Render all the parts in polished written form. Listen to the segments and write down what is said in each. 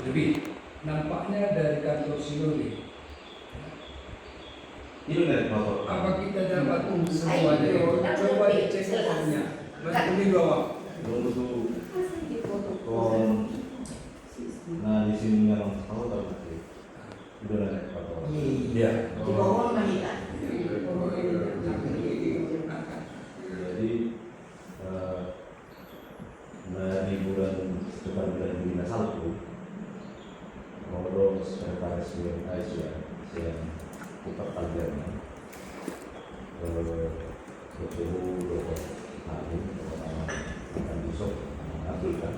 lebih. Nampaknya dari kantor Sinode. Itu dari motor. Apa kita dapat semuanya itu? Coba dicek fotonya. Masih di bawah. Untuk kon, nah di sini memang tahu tapi udah naik motor. Iya. Di bawah mahita. Jadi dari bulan sekitar bulan Juli 1 ngobrol sekretaris Asia yang putar targetnya bertemu Dr. Halim akan besok mengambil kan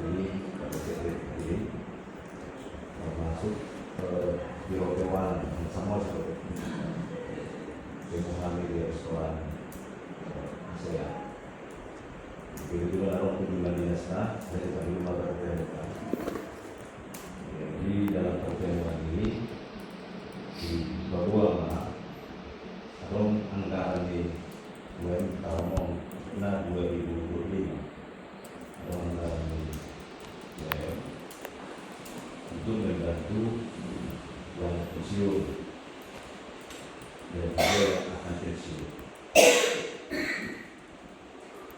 ini termasuk biro dewan sama seperti yang mengambil di restoran ASEAN. Begitu ada kunjungan dinasnya dari rumah pertemuan. Jadi dalam pertemuan ini di bahwa atau anggaran di tahun 2025 atau anggaran di untuk membantu yang pensiun dan juga yang akan pensiun.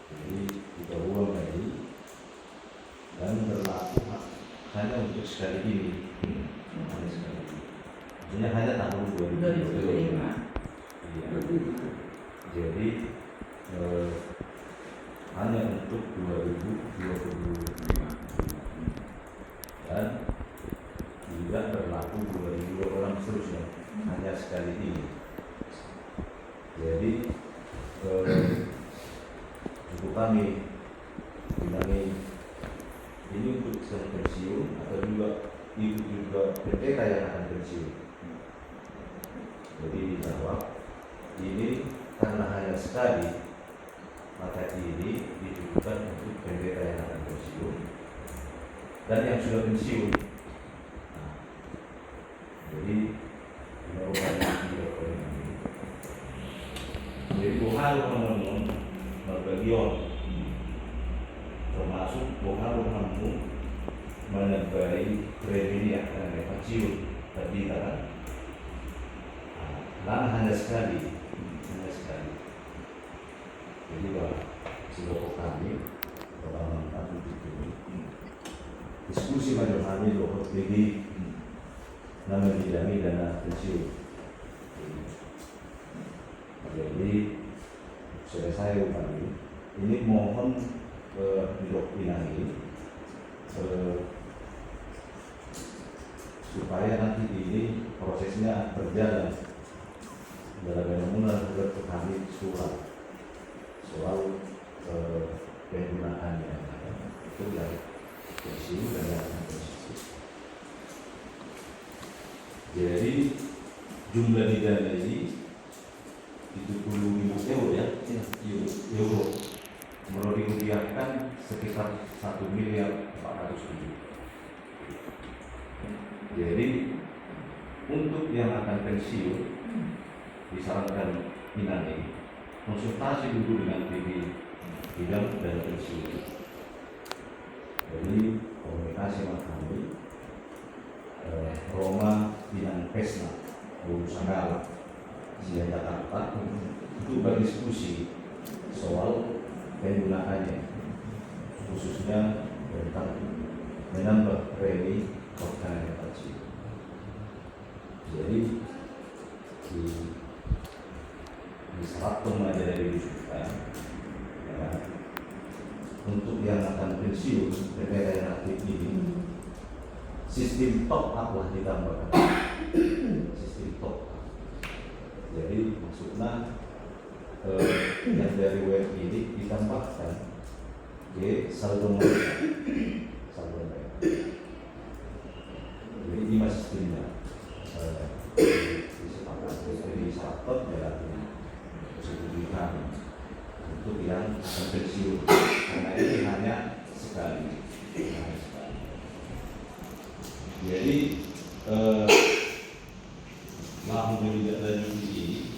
Jadi kita uang lagi dan berlaku hanya untuk sekali ini, hanya sekali ini. Artinya hanya tahun 2025. Iya. Jadi hanya untuk 2025 dan tidak berlaku 2026 seterusnya, hanya sekali ini. Jadi untuk kami bilangi ini untuk sedang pensiun atau juga ikut juga PTK yang akan pensiun. Jadi dijawab ini karena hanya sekali maka ini ditujukan untuk PTK yang akan pensiun dan yang sudah pensiun. Nah, jadi merupakan ini. Jadi bukan teman-teman bagian termasuk bukan mampu menebai premi yang akan pensiun tadi kan. Karena hanya sekali. Jadi seluruh kami orang kami itu diskusi pada kami loh jadi nama bidangnya dana pensiun. Jadi selesai kami ini mohon ke Bidok Pinanggi supaya nanti ini prosesnya berjalan benar-benar ke kami surat soal penggunaannya itu dari pensiun dan dana pensiun. Jadi jumlah di dana ini 70.000 euro ya, euro merupiahkan sekitar 1.400.000.000. Jadi untuk yang akan pensiun disarankan Pinanggi konsultasi dulu dengan TV bidang dan pensiun. Jadi komunikasi sama kami Roma Bidang Pesna Sanggala Sia Jakarta untuk berdiskusi soal penggunaannya khususnya tentang menambah premi organisasi. Jadi di saat pengajaran diwujudkan ya, untuk yang akan pensiun PPR aktif ini sistem top up lah ditambahkan. Sistem top up. Jadi maksudnya yang dari web ini ditambahkan ke saldo mereka. Jadi ini masih sistemnya disepakati dari startup jalannya setuju kami untuk yang akan pensiun karena ini hanya sekali. Jadi alhamdulillah dan ini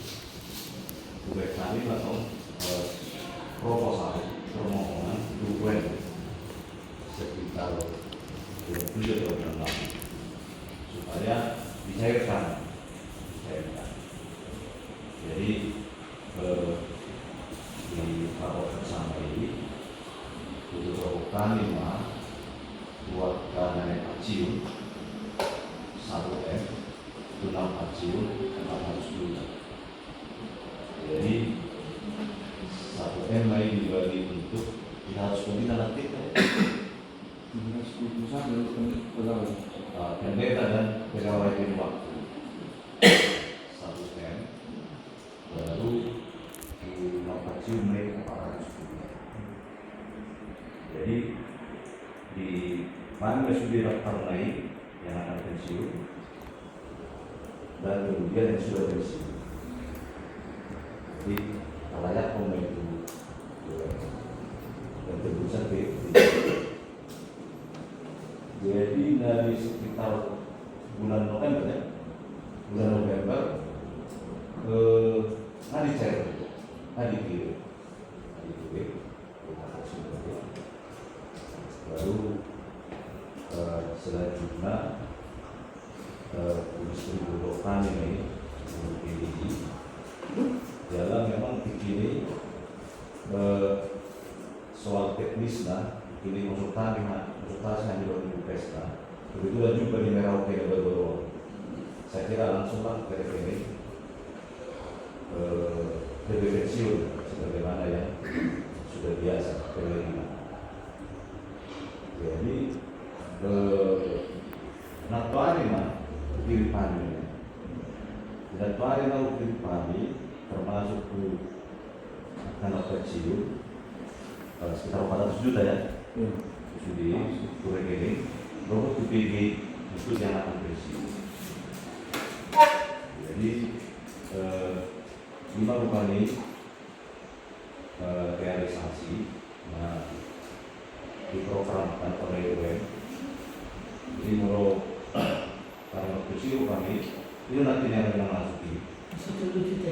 tugas kami atau proposal permohonan 2 sekitar 27 atau 26 supaya dicairkan. Jadi di rapat bersama ini untuk kami buat dana pensiun 1M, tunang pensiun 400 juta. Jadi 1M lain dibagi untuk 300 juta nanti pendeta dan pegawai di waktu 1M, baru tunang pensiun mereka 400 juta. Jadi di mana sudah daftar naik yang akan pensiun dan kemudian yang sudah pensiun. Jadi layak itu dan terbesar jadi dari sekitar bulan November hari cair hari kiri baru selanjutnya industri budokan ini ini dalam memang begini soal teknisnya ini konsultasi hanya di pesta begitulah juga di Merauke baru saya kira langsung lah ke ini lebih pensiun sebagaimana yang sudah biasa penerima. Jadi natuari mah pilihan ini. Natuari mah pilihan termasuk anak pensiun sekitar 400 juta ya. Sudah kurang ini, baru PPG itu yang akan pensiun. Jadi 5 kali realisasi diprogramkan oleh UN. Jadi menurut karena pensiun kami itu nanti yang akan masuki 10 juta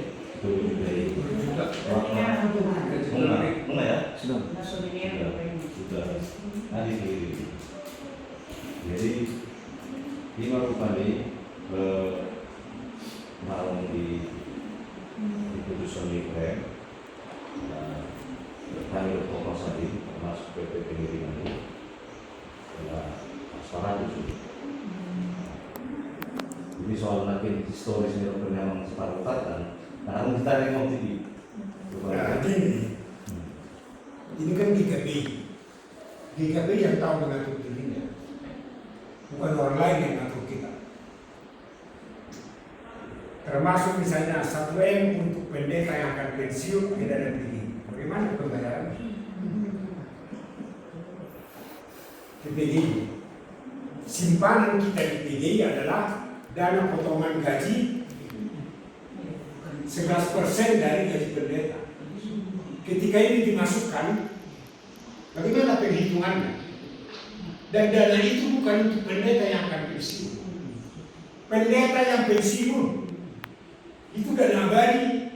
itu bunga ya sudah nanti kiri. Jadi 5 kali mau diputuskan di UN. Kami berproposal termasuk PP pengiriman itu transparan itu. Jadi soal nanti historis ini memang separuh nah kita yang mau tinggi. Ini kan GKP yang tahu mengatur dirinya, bukan orang lain yang mengatur kita. Termasuk misalnya 1M untuk pendeta yang akan pensiun tidak ada begini. Bagaimana pembayaran? PPDI. Simpanan kita di PPDI adalah dana potongan gaji 11% dari gaji pendeta. Ketika ini dimasukkan, bagaimana penghitungannya? Dan dana itu bukan untuk pendeta yang akan pensiun. Pendeta yang pensiun itu dana abadi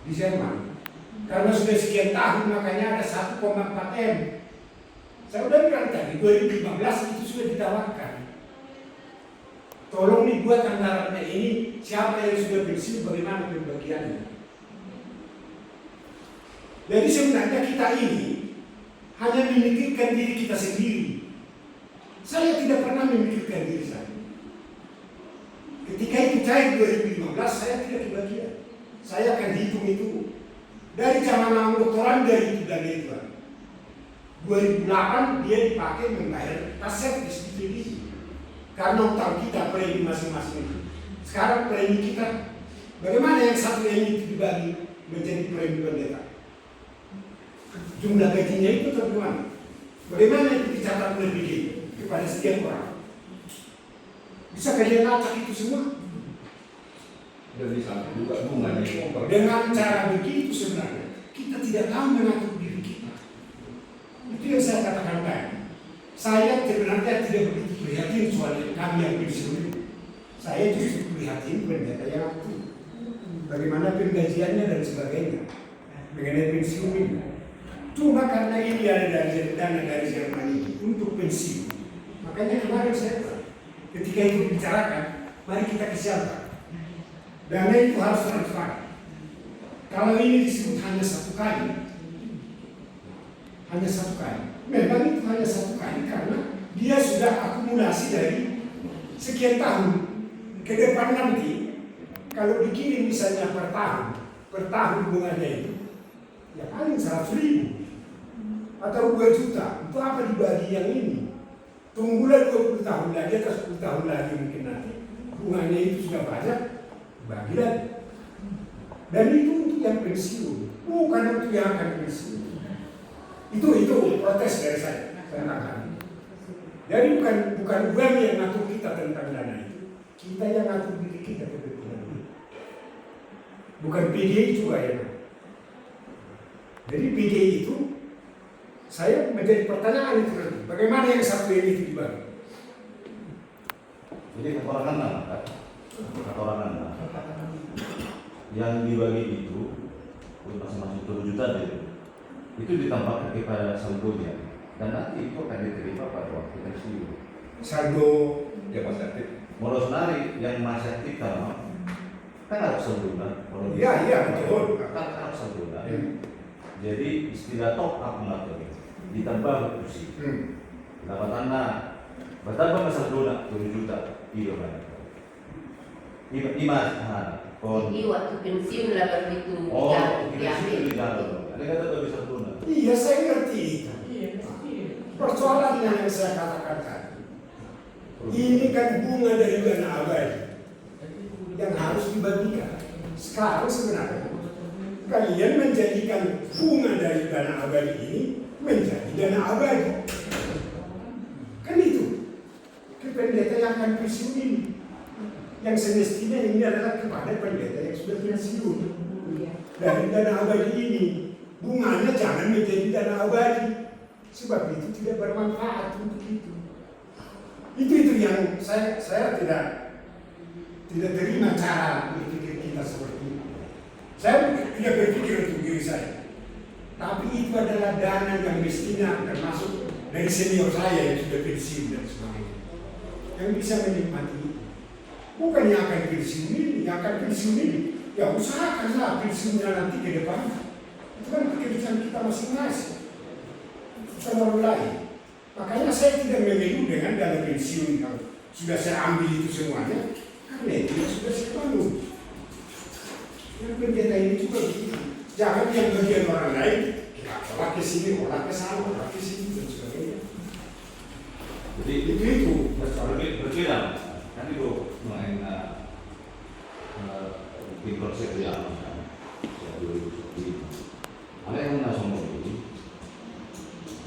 di Jerman. Karena sudah sekian tahun makanya ada 1,4 M. Saya sudah bilang tadi 2015 itu sudah ditawarkan. Tolong dibuat anggarannya ini siapa yang sudah pensiun bagaimana pembagiannya. Jadi sebenarnya kita ini hanya memikirkan diri kita sendiri. Saya tidak pernah memikirkan diri saya. Ketika itu cair 2015 saya tidak kebagian. Saya akan hitung itu dari zaman doktoran dari itu dan itu. 2008 dia dipakai membayar tas servis di televisi karena utang kita premi masing-masing itu. Sekarang premi kita bagaimana yang satu ini itu dibagi menjadi premi pendeta? Jumlah gajinya itu bagaimana? Bagaimana itu dicatat lebih kepada sekian orang? Bisa kalian lacak itu semua? Dari sana juga bunganya. Dengan cara begitu sebenarnya kita tidak tahu mengatur diri kita. Itu yang saya katakan tadi. Saya sebenarnya tidak begitu prihatin soal kami yang pensiun. Saya justru prihatin pendeta yang aktif. Bagaimana penggajiannya dan sebagainya mengenai pensiun ini. Cuma karena ini ada dana dari Jerman ini untuk pensiun, makanya kemarin saya ketika itu dibicarakan, mari kita kesiapkan. Dana itu harus transparan. Kalau ini disebut hanya satu kali, memang itu hanya satu kali karena dia sudah akumulasi dari sekian tahun ke depan nanti. Kalau dikirim misalnya per tahun bunganya itu, ya paling 100.000 atau 2 juta. Itu apa dibagi yang ini? Tunggulah 20 tahun lagi atau 10 tahun lagi mungkin nanti bunganya itu sudah banyak, bagi lagi. Dan itu untuk yang pensiun, bukan untuk yang akan pensiun. Itu protes dari saya tentang. Jadi bukan uang yang ngatur kita tentang dana itu, kita yang ngatur diri kita kebetulan. Bukan PDI juga ya. Jadi PDI itu saya menjadi pertanyaan itu nanti, bagaimana yang satu ini dibagi? Jadi kekurangan yang dibagi itu masing-masing 7 juta itu ditambahkan kepada saldonya dan nanti itu akan diterima pada waktu pensiun. Saldo ya Mas Aktif. Modal senari yang masih aktif kan harus saldonya. Iya betul. Kan harus saldonya. Jadi istilah top up mengatur ditambah kursi. Dapatannya bertambah saldonya 7 juta iya banyak. Jadi waktu pensiun lah baru itu diambil. Ada kata tak bisa guna. Iya saya ngerti itu. Persoalannya yang saya katakan tadi, ini kan bunga dari dana abadi yang harus dibagikan. Sekarang sebenarnya kalian menjadikan bunga dari dana abadi ini menjadi dana abadi. Kan itu pendeta yang akan pensiun ini. Yang semestinya ini adalah kepada pendeta yang sudah pensiun. Dari dana abadi ini, bunganya jangan menjadi dana abadi. Sebab itu tidak bermanfaat untuk itu. Itu yang saya tidak terima cara berpikir kita seperti itu. Saya tidak berpikir untuk diri saya. Tapi itu adalah dana yang mestinya termasuk dari senior saya yang sudah pensiun dan sebagainya. Yang bisa menikmati itu. Bukan yang akan pensiun ini, ya usahakanlah pensiunnya nanti ke depan. Itu kan pekerjaan kita masing-masing. Bukan orang lain. Makanya saya tidak mengeluh dengan dana pensiun yang sudah saya ambil itu semuanya, karena itu sudah saya bangun. Yang pendeta ini juga begitu. Jangan yang bagian orang lain, ya olah ke sini, olah ke sana, olah ke sini dan sebagainya. Jadi itu berbeda. Kan itu main bikin konsep yang ada yang nasional ini,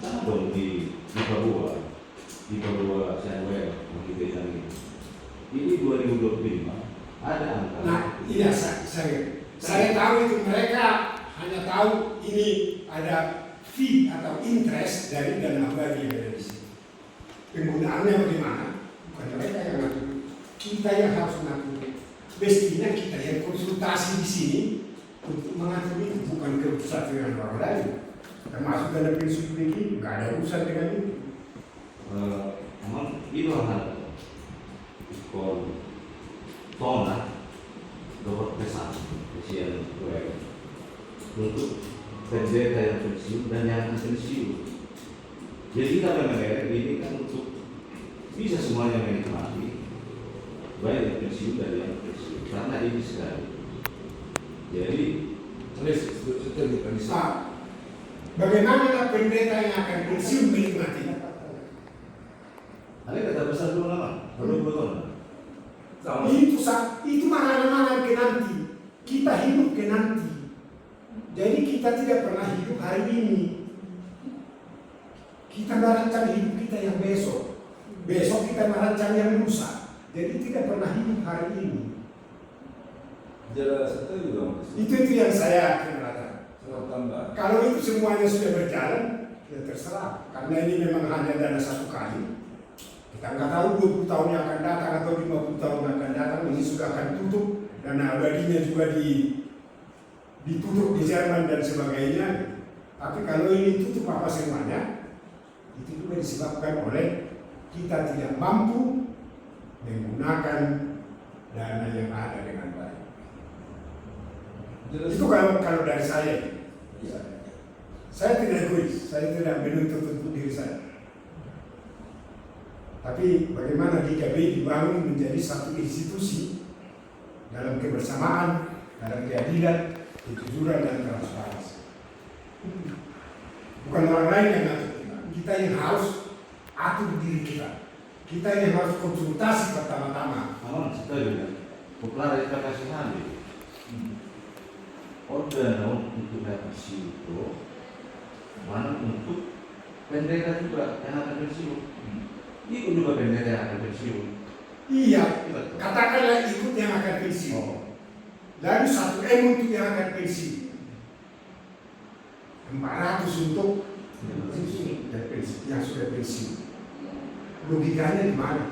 nah dong di Papua Senwell mengikuti ini 2025 ada angka. Nah, iya saya tahu itu mereka hanya tahu ini ada fee atau interest dari dana abadi yang ada di sini. Penggunaannya bagaimana? Bukan mereka yang ngatur, kita yang harus ngatur. Mestinya kita yang konsultasi di sini untuk mengatur itu, bukan keputusan dengan orang lain. Termasuk dalam prinsip begini, nggak ada urusan dengan itu. Memang itu hal kalau tona dapat pesan kesian untuk pendeta yang pensiun dan yang akan pensiun. Jadi kita memang ini kan untuk bisa semuanya menikmati baik yang pensiun dan yang pensiun karena ini sekali. Jadi bagaimana pendeta yang akan pensiun menikmati? ada kata besar dulu nama, belum betul. Itu mana-mana ke nanti. Kita hidup ke nanti. Jadi kita tidak pernah hidup hari ini. Kita merancang hidup kita yang besok. Besok kita merancang yang lusa. Jadi tidak pernah hidup hari ini. Itu yang saya katakan. Kalau itu semuanya sudah berjalan, ya terserah. Karena ini memang hanya dana satu kali. Kita nggak tahu 20 tahun yang akan datang atau 50 tahun yang akan datang ini sudah akan tutup. Dana abadinya juga ditutup di Jerman dan sebagainya. Tapi kalau ini tutup apa semuanya, itu juga disebabkan oleh kita tidak mampu menggunakan dana yang ada dengan baik. Itu kalau dari saya. Saya tidak egois, saya tidak menuntut untuk diri saya. Tapi bagaimana GKBI dibangun menjadi satu institusi dalam kebersamaan, dalam keadilan, kejujuran dan transparansi. Bukan orang lain yang ngatur kita yang harus atur diri kita. Kita yang harus konsultasi pertama-tama. Namun kita juga popularitas hal order untuk revisi itu mana untuk pendeta juga yang akan pensiun. Ikut juga pendeta yang akan pensiun. Iya, katakanlah ikut yang akan pensiun. Lalu 1 M untuk yang akan pensiun. 400 untuk yang sudah pensiun. Logikanya di mana?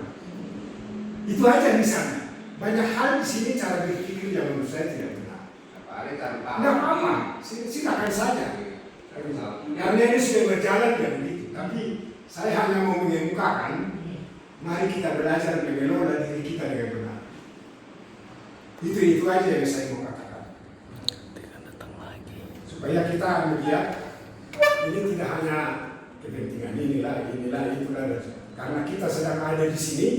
Itu aja misalnya. Banyak hal di sini cara berpikir yang menurut saya tidak benar. Tidak apa-apa, silakan saja. Karena ini sudah berjalan ya begitu. Tapi saya hanya mau mengemukakan, mari kita belajar mengelola diri kita dengan benar. Itu aja yang saya mau katakan. Supaya kita melihat ini tidak hanya kepentingan inilah itulah. Karena kita sedang ada di sini,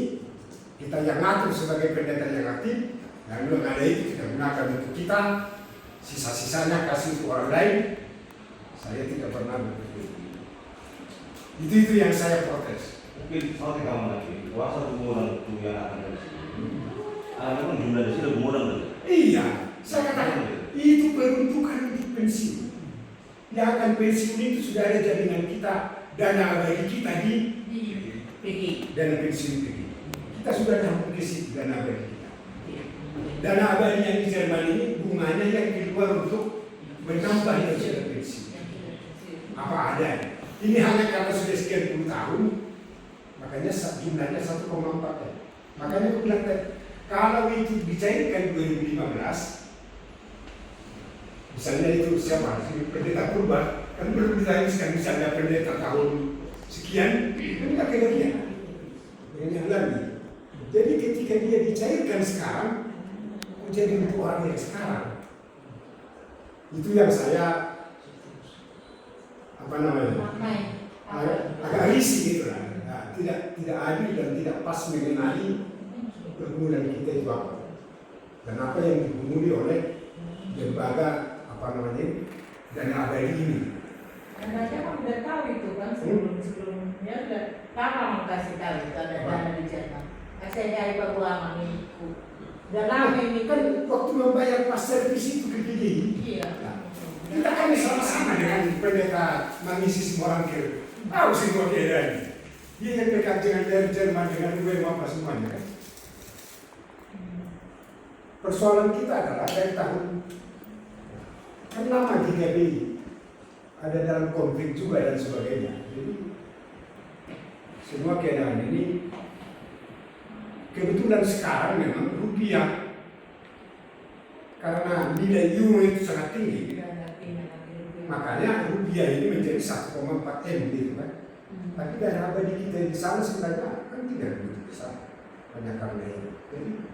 kita yang ngatur sebagai pendeta yang aktif, dan belum ada itu kita gunakan untuk kita, sisa-sisanya kasih untuk orang lain. Saya tidak pernah begitu. Itu yang saya protes. Mungkin soal kamu lagi, kuasa pengurang itu yang akan pensiun. Memang jumlah di sini pengurang kan? Iya, saya katakan itu peruntukan untuk pensiun. Yang akan pensiun itu sudah ada jaminan kita, dana abadi kita di dana pensiun PGI. Kita sudah tahu ke situ dana abadi kita. Dana abadi yang di Jerman ini bunganya yang keluar untuk menambah yang sudah pensiun. Apa ada? Ini hanya karena sudah sekian puluh tahun, makanya jumlahnya 1,4 ya. Makanya aku bilang tadi, kalau itu dicairkan 2015, misalnya itu siapa? Pendeta Purba, kan belum ditangiskan misalnya pendeta tahun sekian, kan tidak kelebihan dengan yang lain. Jadi ketika dia dicairkan sekarang, jadi untuk orang yang sekarang, itu yang saya agak risih gitu lah. Nah, tidak adil dan tidak pas mengenali pergumulan kita itu apa dan apa yang digumuli oleh lembaga dana abadi ini. Dan saya kan udah tahu itu kan sebelumnya udah lama mau kasih tahu itu ada dana di Jerman. Saya dari Pabuaman itu udah lama ini Kan waktu membayar pas servis itu ke PGI. Iya. Kita kan sama-sama dengan pendeta mengisi semua rangkir. Tahu semua keadaan. Dia yang dekat dengan dari Jerman dengan UM apa semuanya kan. Persoalan kita adalah dari tahun kan lama GKBI ada dalam konflik juga dan sebagainya. Jadi semua keadaan ini kebetulan sekarang memang rupiah karena nilai euro itu sangat tinggi. Makanya rupiah ini menjadi 1,4 M gitu kan. Tapi dana abadi kita di sana sebenarnya kan tidak begitu besar. Hanya karena itu.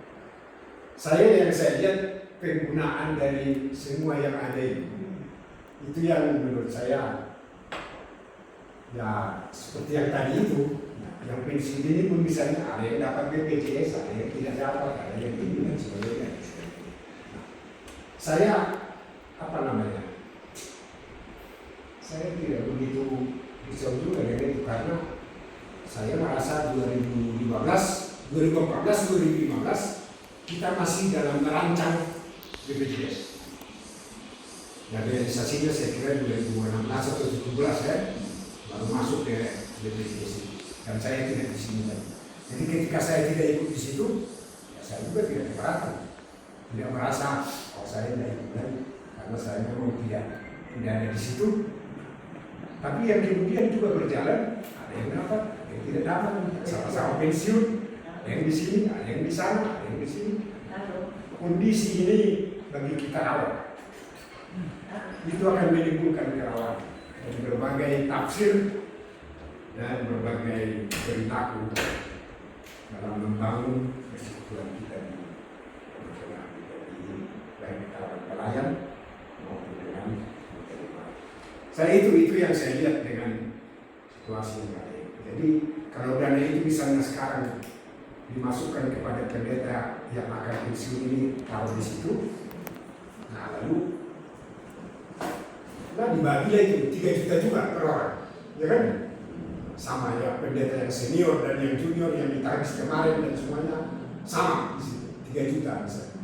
Jadi yang saya lihat penggunaan dari semua yang ada itu yang menurut saya ya seperti yang tadi itu. Yang pensiun ini pun misalnya ada yang dapat BPJS, ada yang tidak dapat, ada yang ini dan sebagainya. Saya saya tidak begitu risau juga dengan itu karena saya merasa 2014, 2015 kita masih dalam merancang BPJS. Dan realisasinya saya kira 2016 atau 2017 ya baru masuk ke BPJS. Dan saya tidak di sini lagi. Jadi ketika saya tidak ikut di situ, ya saya juga tidak keberatan, tidak merasa saya tidak ikut lagi karena saya memang tidak ada di situ. Tapi yang kemudian juga berjalan, ada yang dapat, ada yang tidak dapat, sama-sama pensiun, ada yang di sini, ada yang di sana, ada yang di sini. Kondisi ini bagi kita rawan, itu akan menimbulkan kerawanan. berbagai tafsir dan berbagai perilaku dalam membangun persekutuan kita di masyarakat kita ini, baik di kalangan pelayan maupun dengan penerima. Saya itu yang saya lihat dengan situasi yang lain. Jadi kalau dana itu misalnya sekarang dimasukkan kepada pendeta yang akan pensiun ini taruh di situ, nah lalu dibagi itu 3 juta juga per orang, ya kan? Sama ya, pendeta yang senior dan yang junior yang ditagih kemarin dan semuanya sama di situ, 3 juta misalnya.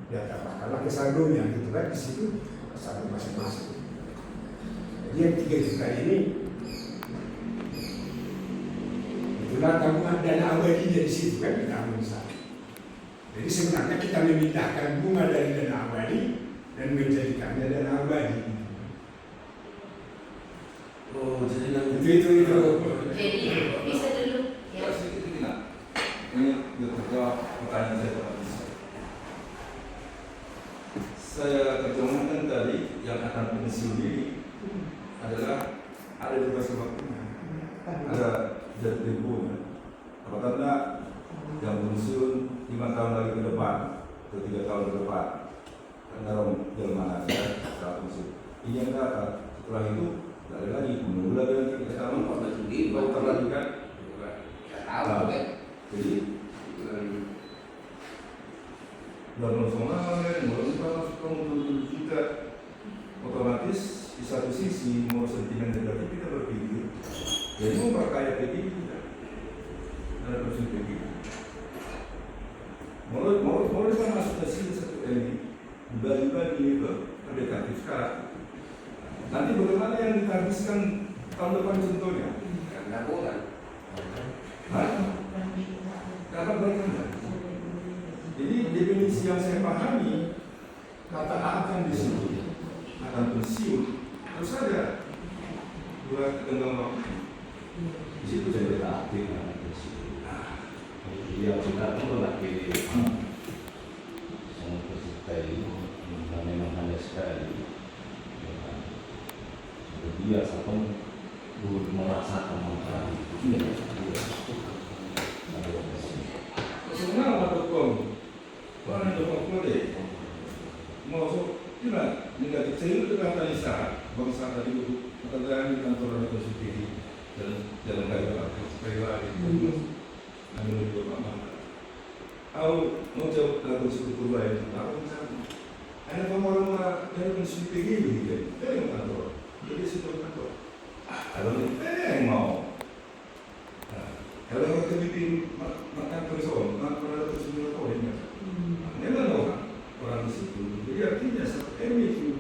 Ya tambahkanlah ke saldonya gitu kan, di situ saldo masing-masing. Jadi yang 3 juta ini itulah tabungan dana abadinya di situ kan, dana abadi. Jadi sebenarnya kita memindahkan bunga dari dana abadi dan menjadikannya dana abadi. Oh, jadi yang Itu. Jadi bisa dulu ya ya. sedikit tidak. Ini terjawab pertanyaan saya Pak. Saya terjemahkan tadi yang akan pensiun ini adalah ada dua sebabnya. Ada jatuh tempo. Apa tanda yang pensiun 5 tahun lagi ke depan atau 3 tahun ke depan. Karena orang Jerman ada setelah pensiun. Ini yang kata setelah itu tidak ada lagi menunggu lagi yang kita tahu pada sendiri baru terlagi kan. Tahu kan. Jadi dalam soal merupakan untuk kita otomatis di satu sisi mau sentimen negatif kita berpikir jadi memperkaya PTI kita ada proses PTI mau kita masuk ke sini satu ini dibagi-bagi ke pendekatif sekarang nanti bagaimana yang dihabiskan tahun depan contohnya karena bukan dapat bagaimana. Jadi definisi yang saya pahami kata akan di situ akan pensiun terus ada dua ketenggang waktu di situ saya tidak aktif akan pensiun. Dia kita pun lagi sangat bersetai dan memang ada sekali dia satu merasakan manfaat itu sebenarnya waktu orang dokter boleh mau gimana negatif saya itu kata Nisa bangsa tadi itu kata di kantor atau sendiri dalam kayak itu anu itu apa au mau jauh lagu suku lain apa misalnya ada orang-orang yang mensupport gitu dari kantor jadi situ kantor kalau yang mau kalau orang terbitin makan person makan person orang memang orang di situ. Jadi artinya satu itu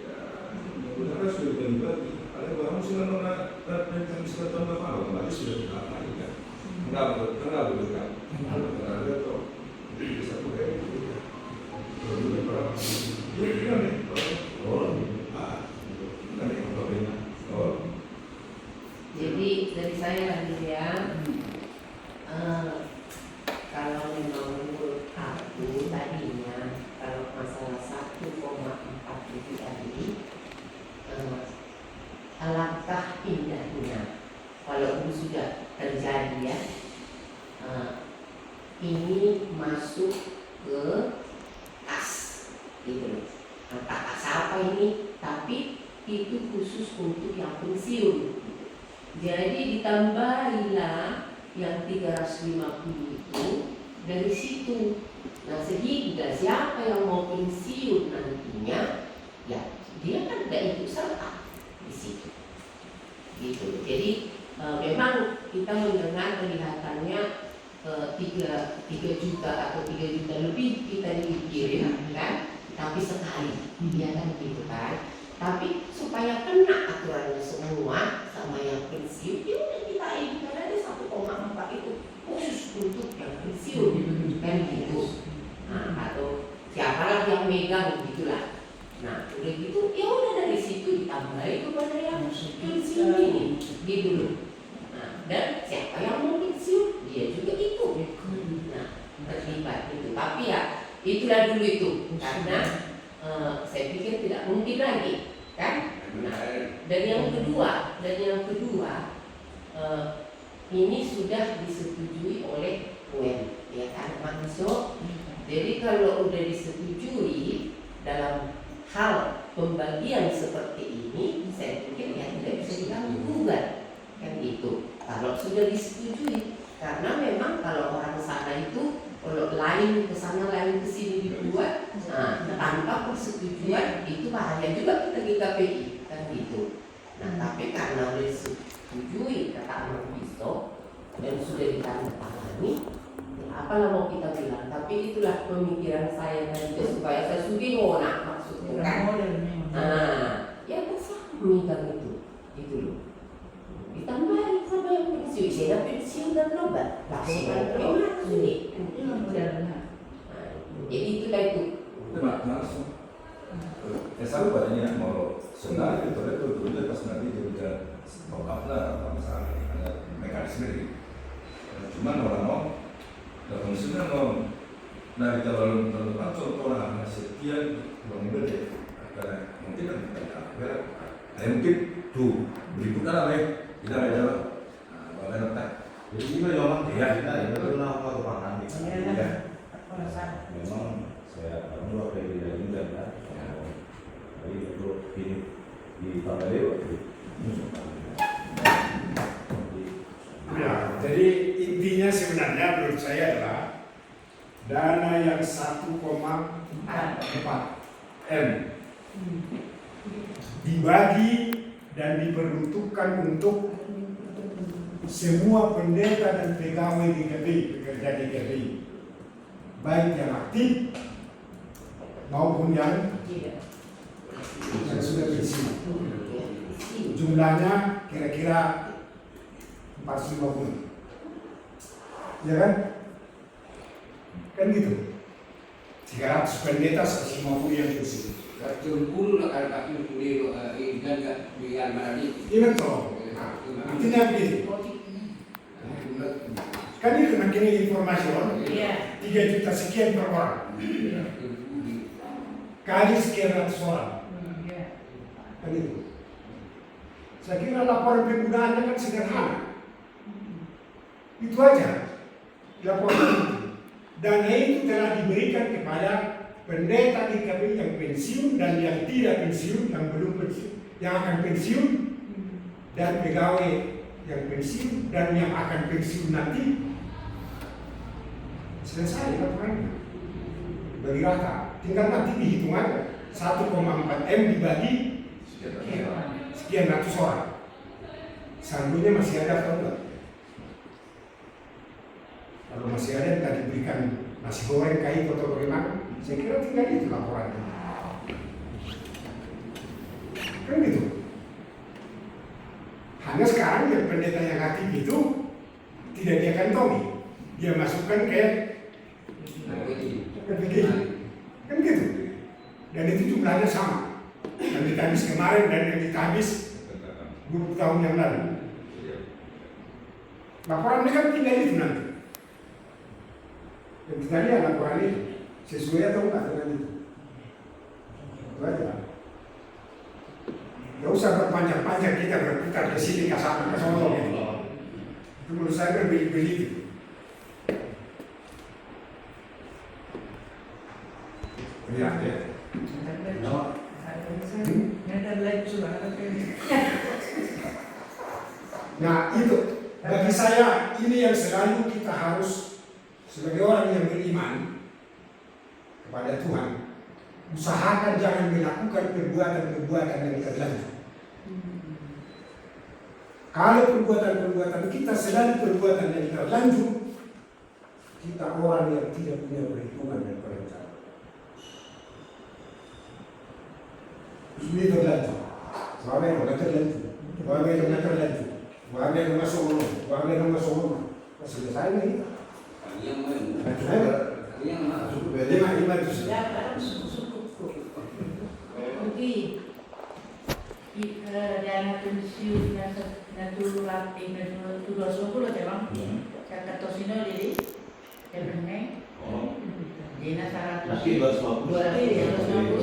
ya benar sudah dibagi. Ada barang sudah dan kami sudah tambah malam, lagi sudah dilakukan kan. Enggak betul. Ada toh di satu itu. Lalu berapa? Dia nih. Jadi dari saya lagi ya. Kalau memang menurut aku tadinya kalau masalah 1,4 itu tadi alangkah indahnya walaupun sudah terjadi ya ini masuk ke kas gitu entah kas apa ini tapi itu khusus untuk yang pensiun jadi ditambahilah yang 350 itu dari situ. Nah sehingga siapa yang mau pensiun nantinya, ya dia kan tidak ikut serta di situ. Gitu. Jadi memang kita mendengar kelihatannya 3 juta atau 3 juta lebih kita dikirim kan, tapi sekali, ya kan gitu kan. Tapi supaya kena aturannya semua sama yang pensiun, ya udah kita ini ada 1,4 itu khusus untuk yang pensiun kan gitu. Nah, atau siapalah yang megang gitulah. Nah, udah gitu, ya udah dari situ ditambahin kepada yang pensiun ini, gitu loh. Nah, dan siapa yang mau pensiun, dia juga ikut. Nah, terlibat itu. Tapi ya itulah dulu itu karena saya pikir tidak mungkin lagi kan Dan yang kedua, ini sudah disetujui oleh UN, ya kan, masuk. Jadi kalau udah disetujui dalam hal pembagian seperti ini, saya pikir ya tidak bisa diganggu gugat, kan gitu. Kalau sudah disetujui, karena memang kalau orang sana itu kalau lain ke sana lain ke sini dibuat, tanpa persetujuan itu bahaya juga kita di KPI, kan gitu. Nah tapi karena sudah disetujui kata Amar Bisto dan sudah ditandatangani, apalah mau kita bilang. Tapi itulah pemikiran saya tadi supaya saya sudi ngona maksudnya kan. Ya bersama kan itu loh. Ditambahin sama yang pensiun, saya pensiun dan lobat, langsung gimana sih? Jadi itulah itu. Langsung. Selalu badannya mau sebenarnya itu pas nanti dia bisa top up lah apa masalah ada mekanisme ini. Cuman orang mau dalam sudah mau dari calon langsung orang sekian uang gede, karena mungkin ada mungkin tuh berikutnya lah kita ada jalan, bagaimana tak? Jadi ini memang dia itu adalah apa kepangan ya. Memang saya dua kali dari India kan, jadi itu di tahun lalu. Ya, jadi intinya sebenarnya menurut saya adalah dana yang 1,4 M dibagi dan diperuntukkan untuk semua pendeta dan pegawai di GPI, pekerja di GPI, baik yang aktif maupun yang sudah pensiun. Jumlahnya kira-kira 450, ya kan? Kan gitu. 300 pendeta, 150 yang pensiun. Terpuluh lah kalau ini kan di Almarani. Iya betul. Artinya begitu. Kan itu makin informasi orang. 3 juta sekian per orang. Kali sekian ratus orang. Kan itu. Saya kira laporan penggunaannya kan sederhana. Itu aja. Laporan itu. Dana itu telah diberikan kepada pendeta di KPI yang pensiun dan yang tidak pensiun, yang belum pensiun, yang akan pensiun, dan pegawai yang pensiun dan yang akan pensiun nanti. Selesai laporannya. Bagi rata, tinggal nanti dihitung aja. 1,4 M dibagi sekian ratus orang. Saldonya masih ada atau enggak? Kalau masih ada yang tadi diberikan nasi goreng kayu atau bagaimana? Saya kira tinggal itu laporannya. Kan gitu. Hanya sekarang yang pendeta yang aktif itu tidak dia kantongi, dia masukkan ke PGI. Kan gitu. Dan itu jumlahnya sama. Yang ditabis kemarin dan yang ditabis 20 tahun yang lalu. Laporannya kan tinggal itu nanti. Dan kita lihat laporan itu sesuai atau enggak dengan itu. Itu aja. Gak usah berpanjang-panjang kita berputar ke sini ke sana ke sono. Itu menurut saya berbeli-beli itu. Ya, ya. Nah itu bagi saya ini yang selalu kita harus sebagai orang yang beriman kepada Tuhan, usahakan jangan melakukan perbuatan-perbuatan yang terlanjur. Kalau perbuatan-perbuatan kita selalu perbuatan yang terlanjur, kita orang yang tidak punya perhitungan dan perencanaan. Ini terlanjur, wame nggak terlanjur, wame nggak terlanjur, wame nggak masuk rumah, wame nggak masuk rumah. Masih selesai nih. Yang mana? Lima itu. Dana pensiun na tulu latih na tulu solo memang kata tosino jadi terbeneng. Dina 100 250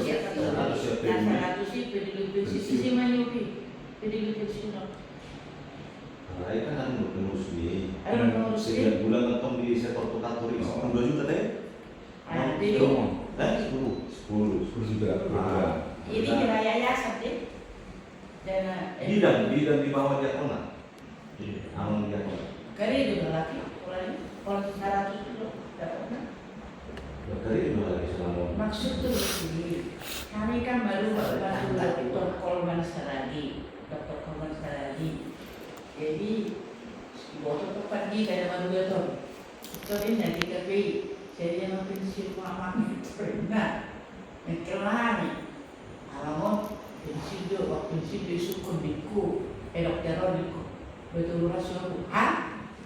ya 100 sih PDIP sih manyupi PDIP sih no. Nah, kan ada menurut sini. Ada menurut sini. 9 bulan nonton di sektor tukatur itu 2 juta teh. Jadi 10 juga. ini kira yayasan deh. Dan Bidan di bawah diakonat. Aman diakonat. kali juga lagi, kalau secara itu dapat. Dari dua lagi selama. Maksud tuh begini, kami kan baru Dr. Kolman sekali, jadi waktu pagi kayak baru betul. Jadi nanti tapi saya yang prinsip mama itu pernah mengkelani. Alamun prinsip dia waktu prinsip dia suku biku, dokter biku. Betul rasul,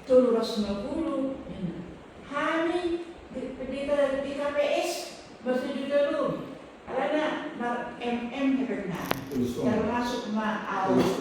Tuh rasul guru. Hani di KPS bersetuju dulu. Karena MM terkena. Termasuk Terus